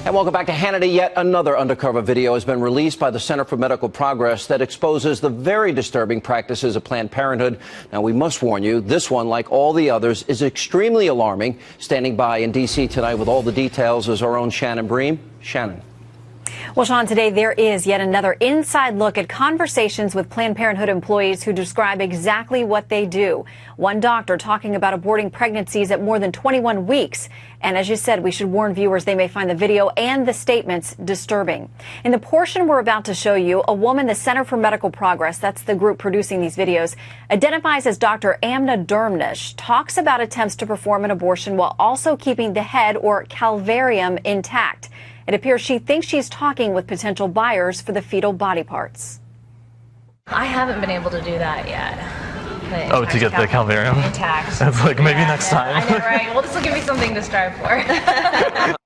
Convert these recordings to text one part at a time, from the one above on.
And welcome back to Hannity. Yet another undercover video has been released by the Center for Medical Progress that exposes the very disturbing practices of Planned Parenthood. Now, we must warn you, this one, like all the others, is extremely alarming. Standing by in D.C. tonight with all the details is our own Shannon Bream. Shannon. Well, Sean, today there is yet another inside look at conversations with Planned Parenthood employees who describe exactly what they do. One doctor talking about aborting pregnancies at more than 21 weeks. And as you said, we should warn viewers they may find the video and the statements disturbing. In the portion we're about to show you, a woman the Center for Medical Progress, that's the group producing these videos, identifies as Dr. Amna Dermnish, talks about attempts to perform an abortion while also keeping the head or calvarium intact. It appears she thinks she's talking with potential buyers for the fetal body parts. I haven't been able to do that yet. Oh, to get the calvarium? Intact. That's like maybe next time. I know, right? Well, this will give me something to strive for.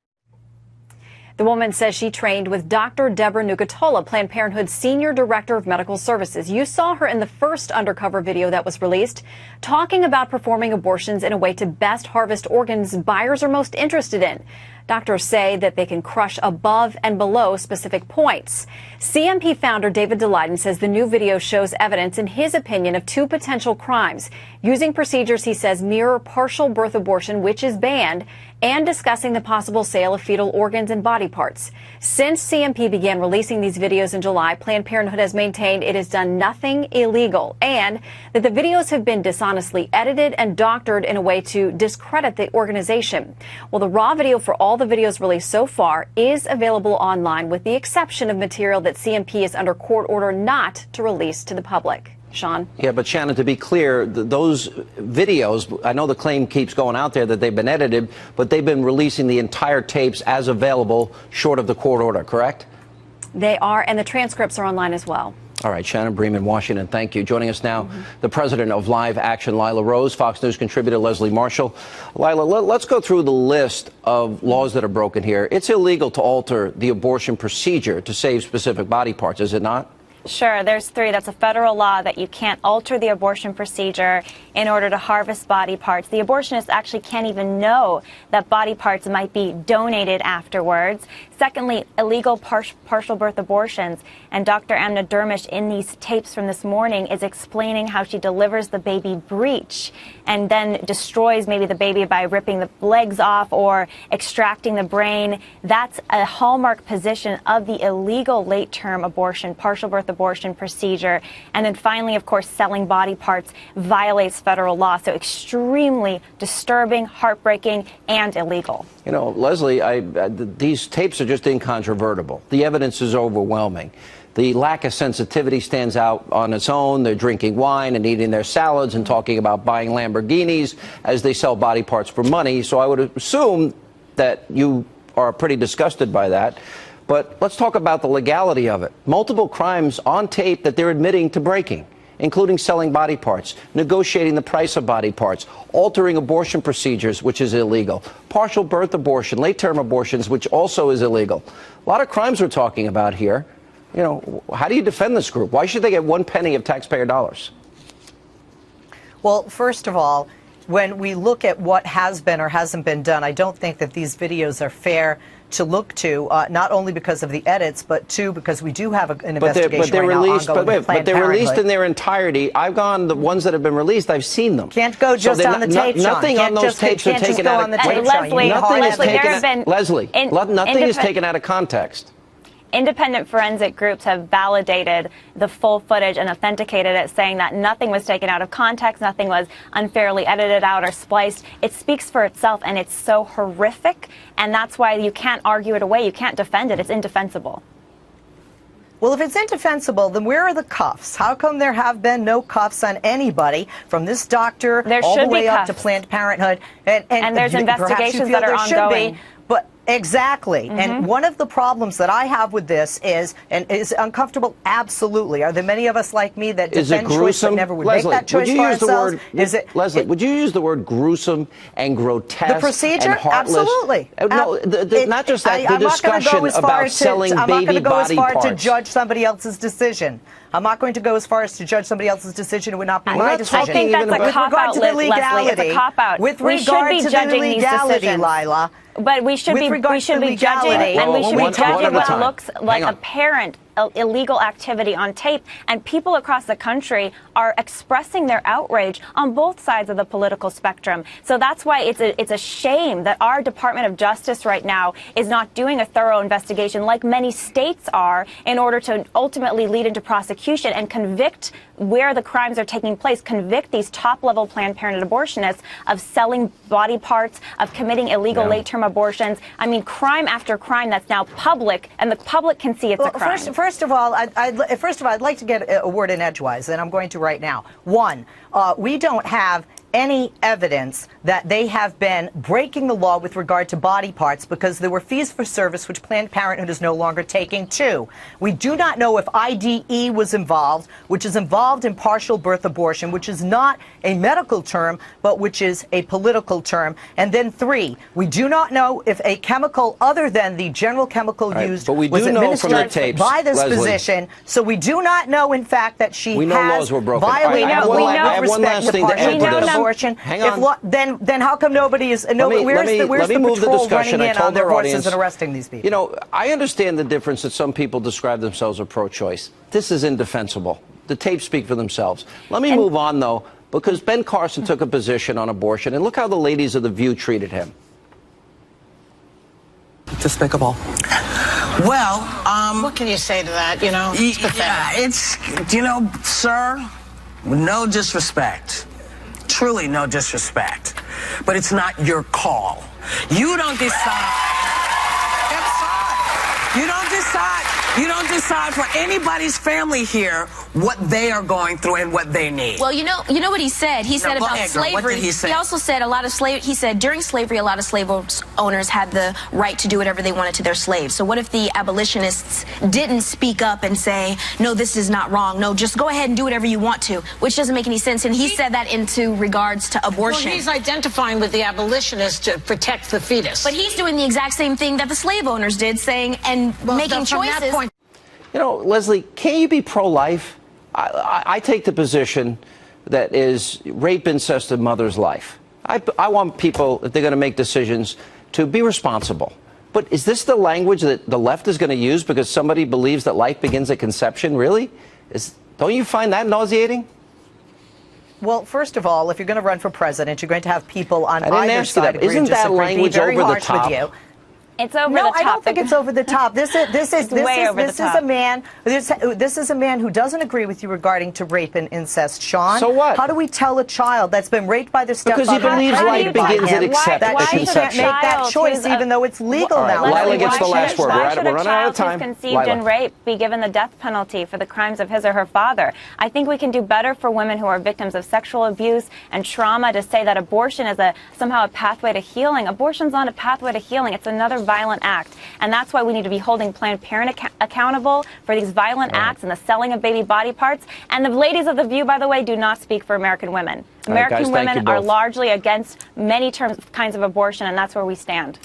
The woman says she trained with Dr. Deborah Nucatola, Planned Parenthood's Senior Director of Medical Services. You saw her in the first undercover video that was released, talking about performing abortions in a way to best harvest organs buyers are most interested in. Doctors say that they can crush above and below specific points. CMP founder David Daleiden says the new video shows evidence, in his opinion, of two potential crimes, using procedures he says mirror partial birth abortion, which is banned, and discussing the possible sale of fetal organs and body parts. Since CMP began releasing these videos in July, Planned Parenthood has maintained it has done nothing illegal and that the videos have been dishonestly edited and doctored in a way to discredit the organization. Well, the raw video for all the videos released so far is available online, with the exception of material that CMP is under court order not to release to the public. Sean? Yeah, but Shannon, to be clear, those videos, I know the claim keeps going out there that they've been edited, but they've been releasing the entire tapes as available short of the court order, correct? They are, and the transcripts are online as well. All right, Shannon Bream in Washington, thank you. Joining us now, the president of Live Action, Lila Rose, Fox News contributor Leslie Marshall. Lila, let's go through the list of laws that are broken here. It's illegal to alter the abortion procedure to save specific body parts, is it not? Sure, there's three. That's a federal law that you can't alter the abortion procedure in order to harvest body parts. The abortionist actually can't even know that body parts might be donated afterwards. Secondly, illegal partial birth abortions. And Dr. Amna Dermnish, in these tapes from this morning, is explaining how she delivers the baby breech and then destroys maybe the baby by ripping the legs off or extracting the brain. That's a hallmark position of the illegal late-term abortion, partial birth abortion procedure. And then finally, of course, selling body parts violates federal law. So extremely disturbing, heartbreaking, and illegal. You know, Leslie, these tapes are just incontrovertible. The evidence is overwhelming. The lack of sensitivity stands out on its own. They're drinking wine and eating their salads and talking about buying Lamborghinis as they sell body parts for money. So I would assume that you are pretty disgusted by that. But let's talk about the legality of it. Multiple crimes on tape that they're admitting to breaking, including selling body parts, negotiating the price of body parts, altering abortion procedures, which is illegal, partial birth abortion, late-term abortions, which also is illegal. A lot of crimes we're talking about here. You know, how do you defend this group? Why should they get one penny of taxpayer dollars? Well, first of all, when we look at what has been or hasn't been done, I don't think that these videos are fair to look to, not only because of the edits, but two, because we do have an investigation right now ongoing. But they're released in their entirety. I've gone, the ones that have been released, I've seen them. Can't go just on the tape, Sean. Nothing on those tapes are taken out of context. Leslie, nothing is taken out of context. Independent forensic groups have validated the full footage and authenticated it, saying that nothing was taken out of context, nothing was unfairly edited out or spliced. It speaks for itself, and it's so horrific, and that's why you can't argue it away. You can't defend it. It's indefensible. Well, if it's indefensible, then where are the cuffs? How come there have been no cuffs on anybody, from this doctor all the way up to Planned Parenthood? And there's investigations that are ongoing. But exactly. And one of the problems that I have with this is uncomfortable. Absolutely. Are there many of us like me that defend choice but never would make that choice for ourselves? Leslie, would you use the word gruesome and grotesque? The procedure? And heartless? Absolutely. No, not just that. The discussion about selling baby body parts. I'm not going to go as far to judge somebody else's decision. I'm not going to go as far as to judge somebody else's decision. It would not be my decision. I think that's a cop-out, Leslie. It's a cop-out. With regard to the legality, Lila, But we should With be regards to judging, legality. and we should be One at a judging what time. looks like Hang on. apparent illegal activity on tape. And people across the country are expressing their outrage on both sides of the political spectrum. So that's why it's a shame that our Department of Justice right now is not doing a thorough investigation like many states are in order to ultimately lead into prosecution and convict where the crimes are taking place, convict these top-level Planned Parenthood abortionists of selling body parts, of committing illegal late-term abortions. I mean, crime after crime that's now public, and the public can see it's a crime. First of all, I'd like to get a word in edgewise, and I'm going to right now. One, we don't have any evidence that they have been breaking the law with regard to body parts because there were fees for service which Planned Parenthood is no longer taking. Two, we do not know if IDE was involved, which is involved in partial birth abortion, which is not a medical term, but which is a political term. And then three, we do not know if a chemical other than the general chemical used but we was do know from the administered tapes, by this Leslie. physician. So we do not know, in fact, that she We know has laws were broken. violated I have the one- law I have with one respect last to thing to partial add to birth this. abortion. Hang on. Then how come nobody is? Where's the move the patrol discussion. running I in told on their our horses audience, and arresting these people? You know, I understand the difference that some people describe themselves as pro-choice. This is indefensible. The tapes speak for themselves. Let me move on, though, because Ben Carson took a position on abortion, and look how the ladies of The View treated him. Despicable. Well, What can you say to that? You know, it's pathetic. yeah, it's, sir, no disrespect. Truly no disrespect. But it's not your call. You don't decide. I'm sorry. You don't decide for anybody's family here what they are going through and what they need. Well, you know what he said. He said go about ahead, girl. slavery. What did he say? Also said he said during slavery, a lot of slave owners had the right to do whatever they wanted to their slaves. So what if the abolitionists didn't speak up and say, no, this is not wrong. No, just go ahead and do whatever you want to, which doesn't make any sense. And he said that into regards to abortion. Well, he's identifying with the abolitionists to protect the fetus. But he's doing the exact same thing that the slave owners did, saying and making from that choices. point, You know, Leslie, can't you be pro-life? I take the position that is rape, incest, a mother's life. I want people, if they're going to make decisions, to be responsible. But is this the language that the left is going to use because somebody believes that life begins at conception? Really? Don't you find that nauseating? Well, first of all, if you're going to run for president, you're going to have people on didn't either ask you side that. agree Isn't and that disagree, language be very over the harsh top? with you. It's over No, the top. I don't think it's over the top. This is a man. This is a man who doesn't agree with you regarding to rape and incest, Sean. So what? How do we tell a child that's been raped by their stepfather? Because he believes and life raped by begins him, at accept- that at she can't conception. make that choice, even though it's legal now. Lila gets the last word. Why should We're a running out of child time. who's conceived in rape be given the death penalty for the crimes of his or her father? I think we can do better for women who are victims of sexual abuse and trauma to say that abortion is somehow a pathway to healing. Abortion's not a pathway to healing. It's another violent act. And that's why we need to be holding Planned Parenthood accountable for these violent acts and the selling of baby body parts. And the ladies of The View, by the way, do not speak for American women. American guys, thank you women are both. largely against many kinds of abortion, and that's where we stand.